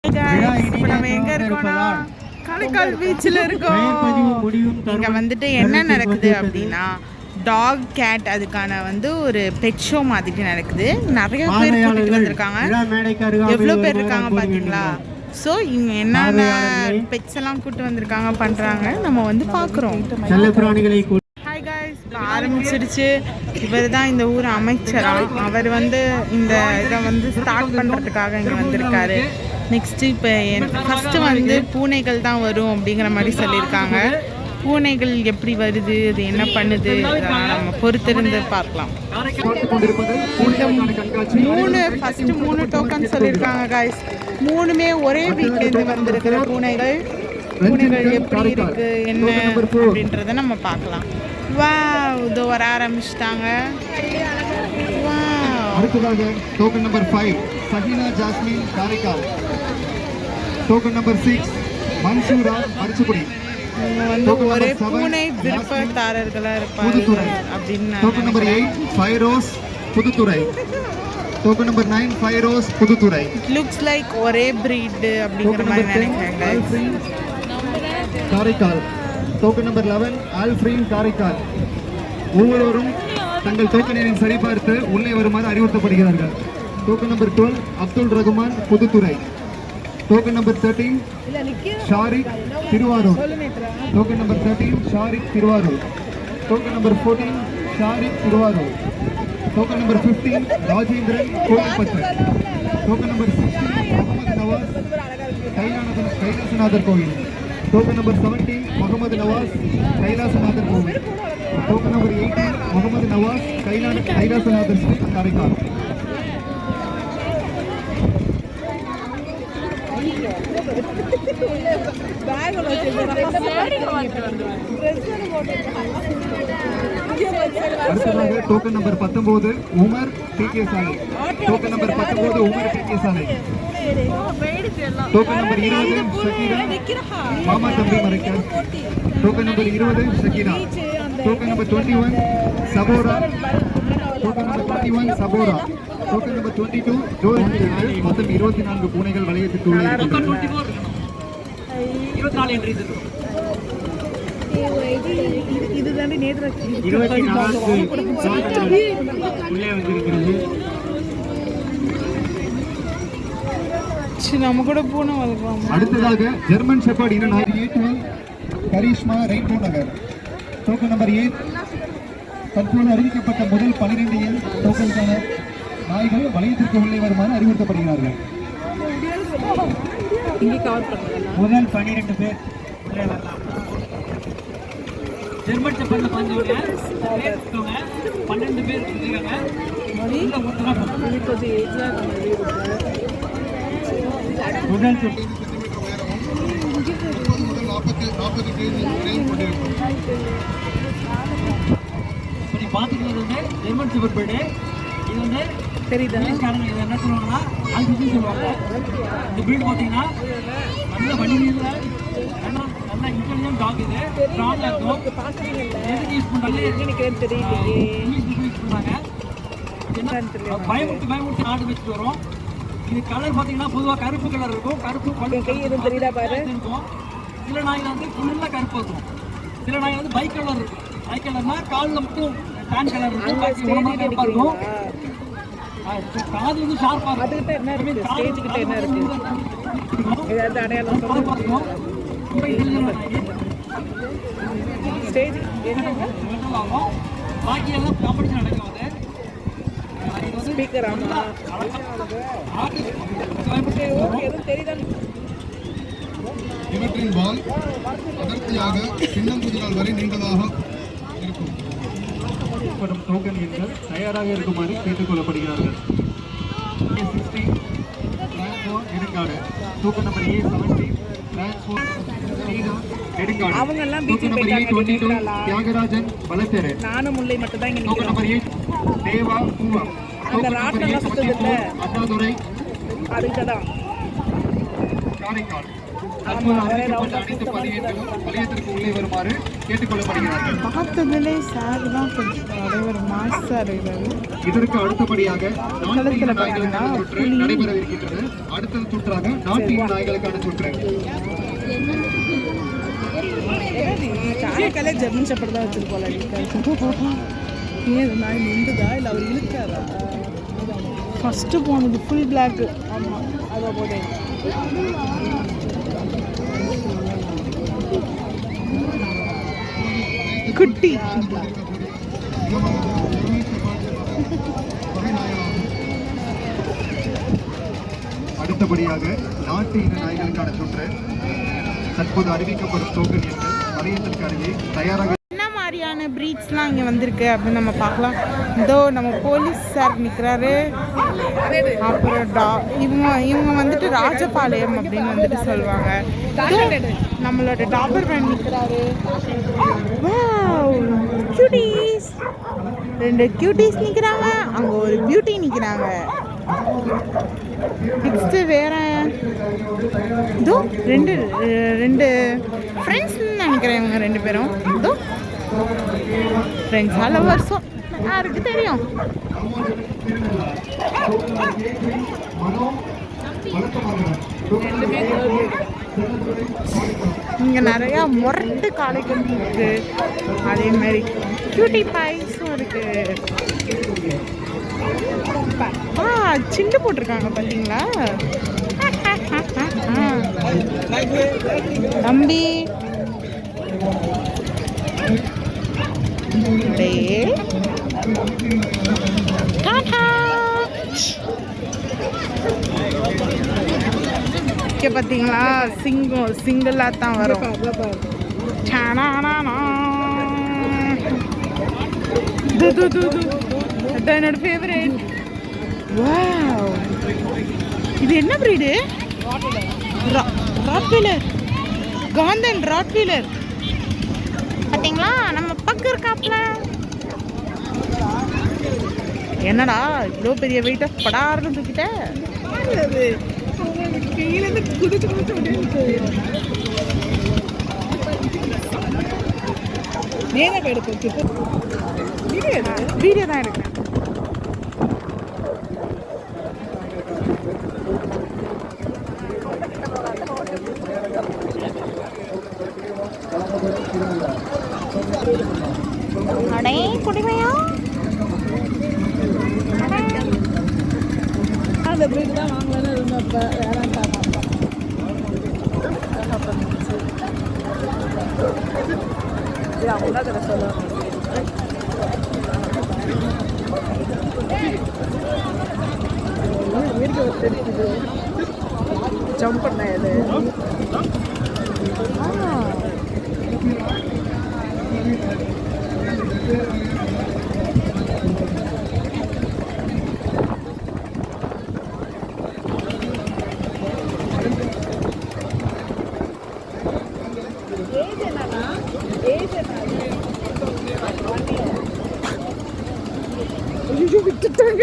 இப்போ நம்ம எங்க இருக்கோம்னா காரைக்கால் பீச்சில் இருக்கோம். இங்க வந்துட்டு என்ன நடக்குது அப்படின்னா டாக் கேட் அதுக்கான வந்து ஒரு பெட் ஷோ மாதிரி நடக்குது. நிறைய பேர் கூட்டிட்டு வந்திருக்காங்க. எவ்வளோ பேர் இருக்காங்க பார்த்தீங்களா? ஸோ இவங்க என்னென்ன பெட்ஸ் எல்லாம் கூப்பிட்டு வந்திருக்காங்க பண்ணுறாங்க நம்ம வந்து பார்க்குறோம். ஹாய் காய்ஸ், ஆரம்பிச்சிருச்சு. இவர் தான் இந்த ஊர் அமைச்சரா. அவர் வந்து இந்த இதை வந்து ஸ்டார்ட் பண்ணுறதுக்காக இங்கே வந்திருக்காரு. நெக்ஸ்ட்டு இப்போ ஃபஸ்ட்டு வந்து பூனைகள் தான் வரும் அப்படிங்கிற மாதிரி சொல்லியிருக்காங்க. பூனைகள் எப்படி வருது, அது என்ன பண்ணுது, நம்ம பொறுத்திருந்து பார்க்கலாம். ஃபஸ்ட்டு 3 டோக்கன் சொல்லியிருக்காங்க காய்ஸ். 3மே ஒரே வீட்லேருந்து வந்திருக்கிற பூனைகள் எப்படி இருக்குது என்ன அப்படின்றத நம்ம பார்க்கலாம். வாவ், இதோ வர ஆரம்பிச்சிட்டாங்க. அடுத்ததாக token number 5 Saheena Jasmine Karaikal. Token number 6 Mansoora Marichukudi. வந்து ஒரே பூனை விருப்பதாரர்களாக இருப்பாங்க அப்படின்னு. Token number 8 Fairoz Puduthurai. Token number 9 Fairoz Puduthurai. Looks like ஒரே பிரீட் அப்படிங்கிற மாதிரி நினைக்கிறேன். காரைக்கால். Token number 11 Alfreen Karaikal. ஒவ்வொருவரும் தங்கள் டோக்கனை சரிபார்த்து உள்ளே வருமாறு அறிவுறுத்தப்படுகிறார்கள். Token number 12 Abdul Rahman Puduthurai. Token number 13 Sharik Thiruvarur. Token number 13 Sharik Thiruvarur. Token number 14 Shariq Thiruvarur. Token number 15 Rajendran Kovilpathu. Token number 16 Mohammed Nawaz Kailasanathar Kovil. Token number 17 Mohammed Nawaz Kailasanathar Kovil. Token number 18 Mohammed Nawaz Kailasanathar street Karaikal. அடுத்ததாக token number 19 Umar T K Salai. Token number 19 Umar T K Salai. Token number 20 Shakeera மாமா தம்பி மறைக்கார். Token number 20 Shakeera. Token number 21 Sabora. Token number 21 Sabora. Token number 22 Doreen. மொத்தம் 24 பூனைகள் வளையத்துக்கு உள்ளே இருக்கின்றன. 24 entries இருக்கு. இதுதாண்டி நேற்று 24 உள்ளே வந்திருக்கிறது. நம்ம கூட பூனை வளர்க்கலாம். அடுத்ததாக ஜெர்மன் ஷெப்பர்ட் இன நாய் கரிஷ்மா ரெயின்போ நகர். டோக்கன் நம்பர் 8 தற்போது அறிவிக்கப்பட்ட முதல் 12 எண் டோக்கனுக்கான நாய்கள் வளையத்திற்கு உள்ளே வருமாறு அறிவுறுத்தப்படுகிறார்கள். முதல் 12 பேர் உள்ளே வரலாம். ஜெர்மன் ஷெப்பர்ட்ல பாஞ்சவங்க 12 பேர் இருக்காங்க. முதல் பாத்துக்கிறது வந்து ஜெர்மன் ஷெப்பர்ட் பேர்டு. இது வந்து தெரியுதா என்ன சொல்லுவாங்கன்னா ஆல்பின்னு சொல்லுவாங்க. இந்த பிரீட் பார்த்தீங்கன்னா நல்ல வலிமையில நல்ல இன்டெலிஜென்ட் டாக். இது ஸ்ட்ராங்காக இருக்கும். எதுக்கு யூஸ் பண்ணுறாங்க யூஸ் பண்ணுறாங்க. பயமுட்டு ஆடு வச்சுட்டு வரும். இது கலர் பார்த்தீங்கன்னா பொதுவாக கருப்பு கலர் இருக்கும். கருப்பு இருக்கும். சில நாய்கள் வந்து ஃபுல்லாக கருப்பு இருக்கும். சில நாய்கள் வந்து பை கலர் இருக்கும். பை கலர்னா காலில் மட்டும் டேன் கலர் இருக்கும். கருப்பாக இருக்கும். காது வந்து ஷார்ப்பாக இருக்கும். என்ன இருக்கு ஸ்டேஜ் பாக்கி எல்லாம் காம்படிஷன் நடக்கும். ஸ்பீக்கர் இவற்றின் வால் அடர்த்தியாக சின்னம்புதினால் வரை நீண்டதாக இருக்கும். டோக்கன் எண்கள் தயாராக இருக்குமாறு கேட்டுக்கொள்ளப்படுகிறார்கள். நெடுங்காடு. டோக்கன் நம்பர் 70 அவங்க எல்லாம் பீச்சில் போயிட்டாங்க. தியாகராஜன் வளத்தேரு. நானும் முல்லை மட்டும் தான் இங்க டோக்கன் நம்பர் 8 தேவா பூவா. அந்த ராட்டம் சுத்தது இல்ல அண்ணாதுரை அதுக்கு தான் காரைக்கால். தற்போது அழைக்கப்பட்ட அனைத்து வலயத்திற்கு உள்ளே வருமாறு கேட்டுக்கொள்ளப்படுகிறார்கள். பார்த்ததுலே சார் தான் கொஞ்சம் ஒரு மாசா இருக்கிறது. இதற்கு அடுத்தபடியாக நாட்டு இன நாய்களுக்கான சுற்று நடைபெறவிருக்கின்றது. அடுத்த சுற்றாக நாட்டு இன நாய்களுக்கான சுற்று. காரைக்காலே ஜெர்மன் ஷெப்பர்ட் தான் வச்சிருக்கோம்ல. ஏன் நாய் நின்றுதா இல்லை அவர் இழுக்காரா? ஃபஸ்ட்டு போனது ஃபுல் பிளாக்கு. ஆமாம், அதை போட்டேன். குட்டி அடுத்தபடியாக நாட்டு இன நாய்களுக்கான சுற்று. தற்போது அறிவிக்கப்படும் டோக்கன் எண்கள் வலயத்திற்கு அருகே தயாராக. என்ன மாதிரியான ப்ரீட்ஸ்லாம் இங்கே வந்திருக்கு அப்படின்னு நம்ம பார்க்கலாம். இதோ நம்ம போலீஸ் சார் நிற்கிறாரு. அப்புறம் இவங்க வந்துட்டு ராஜபாளையம் அப்படின்னு வந்துட்டு சொல்லுவாங்க. நம்மளோட டாபர் மேன் நிற்கிறாரு. கியூட்டீஸ், 2 கியூட்டீஸ் நிற்கிறாங்க. அங்கே ஒரு பியூட்டி நிற்கிறாங்க. நெக்ஸ்ட்டு வேற இதோ ரெண்டு ஃப்ரெண்ட்ஸ்ன்னு நினைக்கிறேன். இவங்க 2 பேரும் இதோ ஃப்ரெண்ட்ஸ் லவர்ஸும் யாருக்கு தெரியும். இங்கே நிறையா முரட்டு காளைகள் இருக்கு. அதே மாதிரி கியூட்டி பாய்ஸும் இருக்கு. சிண்டு போட்டிருக்காங்க பார்த்தீங்களா தம்பி? பார்த்தீங்களா, சிங்கிளாக தான் வரும். என்னோட ஃபேவரட். இது என்ன பிரீடு? Rottweiler, Kanthan Rottweiler. பார்த்தீங்களா, நம்ம பக்கம் இருக்காப்ல. என்னடா இவ்வளோ பெரிய வெயிட்டை படாருன்னு தூக்கிட்ட? வீடியோ தான் எடுக்கிறேன். அடே குடிமையா, அந்த பிரீட் தான் வாங்கலான்னு இருந்தப்ப வேணாம். ஜம்ப் பண்ண இது விட்டுட்டாங்க.